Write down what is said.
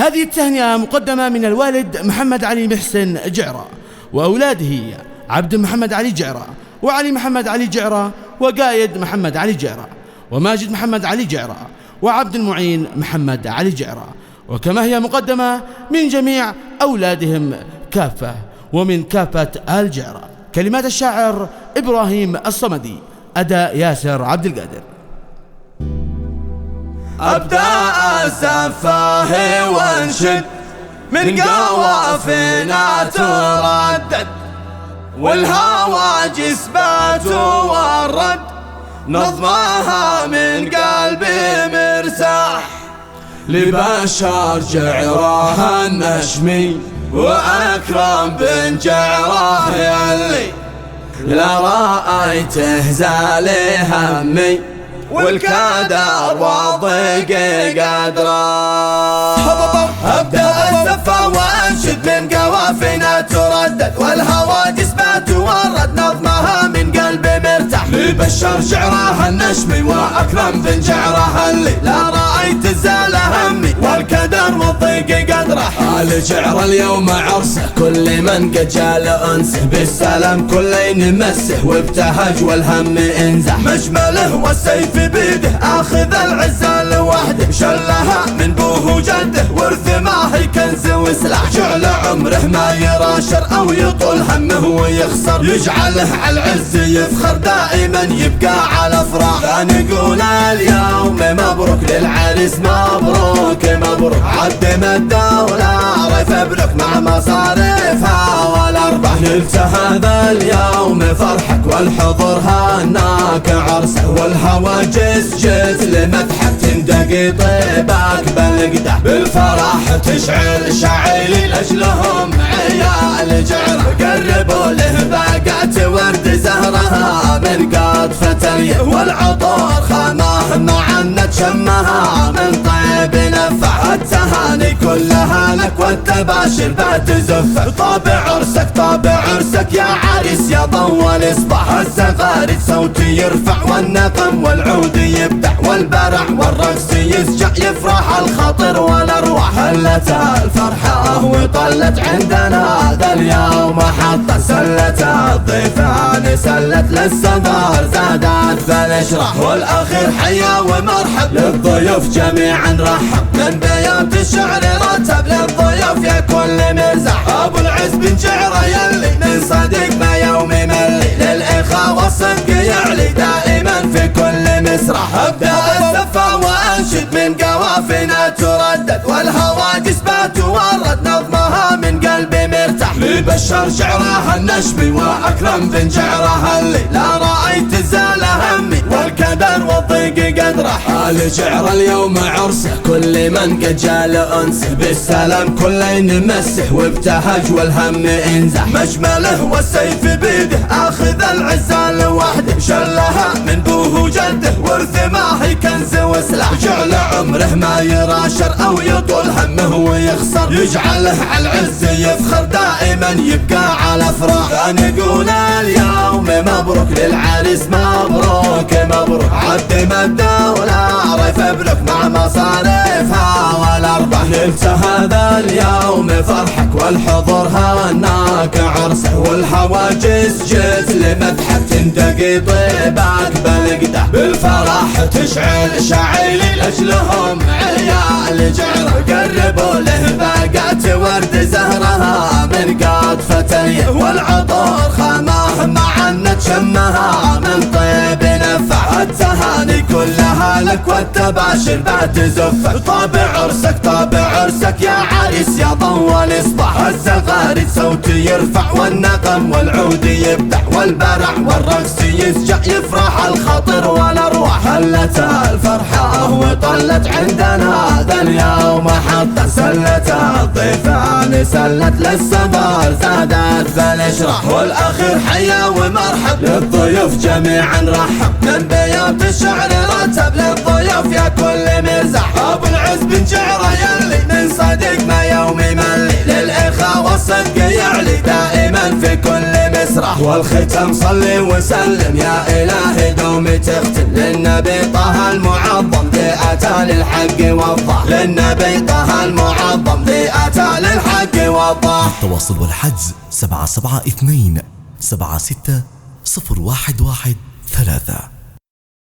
هذه التهنئة مقدمة من الوالد محمد علي محسن جعرة وأولاده عبد محمد علي جعرة وعلي محمد علي جعرة وقايد محمد علي جعرة وماجد محمد علي جعرة وعبد المعين محمد علي جعرة، وكما هي مقدمة من جميع أولادهم كافة ومن كافة آل جعرة. كلمات الشاعر إبراهيم الصمدي، أداء ياسر عبد القادر. أبدأ أسفه وانشد من قوافنا تردد، والهواجس باتوا والرد نظمها من قلبي مرساح، لبشار جعرة النشمي وأكرم بن جعرة يلي لا رأيته زالي همي، والكدر والضيق قدره. أبدأ الزفة وأنشد من قوافنا تردد، والهواجس باتورد نظمها من قلبي مرتاح، لبشر جعرة النشمي وأكرم بن جعرة اللي لا رأيت زال همي، والكدر والضيق قدره. آل جعرة اليوم عرسه كل من قد جال أنسه، بالسلام كل نمسه وابتهج والهم انزح، مجمله والسيف بيده آخذ العزة لوحده، شلها من بوه وجده ورث ما هي كنز وسلاح، جعل عمره ما يرى شر أو يطول همه ويخسر، يجعله على العز يفخر دائما يبقى على افراح. نقول اليوم مبروك للعريس مبروك مبروك، عدم الدولة ريف ابنك مع مصاريفها والارباح، نلت هذا اليوم فرحك والحضور هناك عرسه، والهواجس جت لمدحك تندقي طيبك بالقدح، بالفرح تشعل شعيلي لاجلهم عيال جعرة، قربوا له باقات ورد زهرها من قطفة اليه، والعطور خامه مع النت شمها من طيب نفع، التهاني كلها لك والتباشر بتزف، طابع عرسك طابع عرسك يا عريس يا ضوى الاصباح، الزغاريد صوتي يرفع والنغم والعود يبدع، والبرع والرقص يسجع يفرح الخاطر والارواح، هلت الفرحة وطلت عندنا ذا اليوم حطة، سلت الضيفان سلت للصدر زادت بالاشراح، والاخير حيا ومرحب للضيوف جميعا رحب، من بيوت الشعر رتب للضيوف يا كل مزح، ابو العز بن جعرة يلي من صديق ما يومي ملي، للاخاء والصدق يعلي دائما في كل مسرح. ابدا الزفة وانشد من قوافنا تردد، والهواجس بتورد نظمها من قلبي مرتاح، لبشر جعرة النشمي واكرم بن جعرة اللي لا رأيت زال همي، والكدر والضيق قدره. آل جعرة اليوم عرسه كل من قد جال انسه، بالسلام كل نمسه وابتهج والهم انزح، مجمله والسيف بيده آخذ العزة لوحده، شلها من بوه وجده ورث ما هي كنز وسلاح، جعل عمره ما يرى شر أو يطول همه ويخسر، يجعله على العز يفخر دائما يبقى على افراح. نقول اليوم مبروك للعريس مبروك مبروك، عدم الدولة ريف ابنك مع مصاريفها والارباح، نلت هذا اليوم فرحك والحضور هناك عرسه، والهواجس جت لمدحك تندقي طيبك بالقدح، بالفرح تشعل شعيلي لاجلهم عيال جعرة، قربوا له باقات ورد زهرها من قطفة اليه، والعطور خامه مع النت شمها من طيب نفع، التهاني كلها لك والتباشر بتزف، طابع عرسك طابع عرسك يا عريس يا ضوى الاصباح، الزغاريد صوتي يرفع والنغم والعود يبدع، والبرع والرقص يسجع يفرح الخاطر والارواح، هلت الفرحة وطلت عندنا ذا اليوم حطة، سلت الضيفان سلت للصدر زادت بالاشراح، والاخير حيا ومرحب للضيوف جميعا رحب، من بيوت الشعر رتب للضيوف يا كل مزح، ابو العز بن جعرة يلي من صديق ما يومي ملي، للاخاء والصدق يعلي دائما في كل مسرح. تسرح. والختم صلي وسلم يا إلهي دوم تختم للنبي طه المعظم ذي أتى للحق وضح. للنبي طه المعظم ذي أتى للحق وضح. التواصل والحجز 772 76 011 3.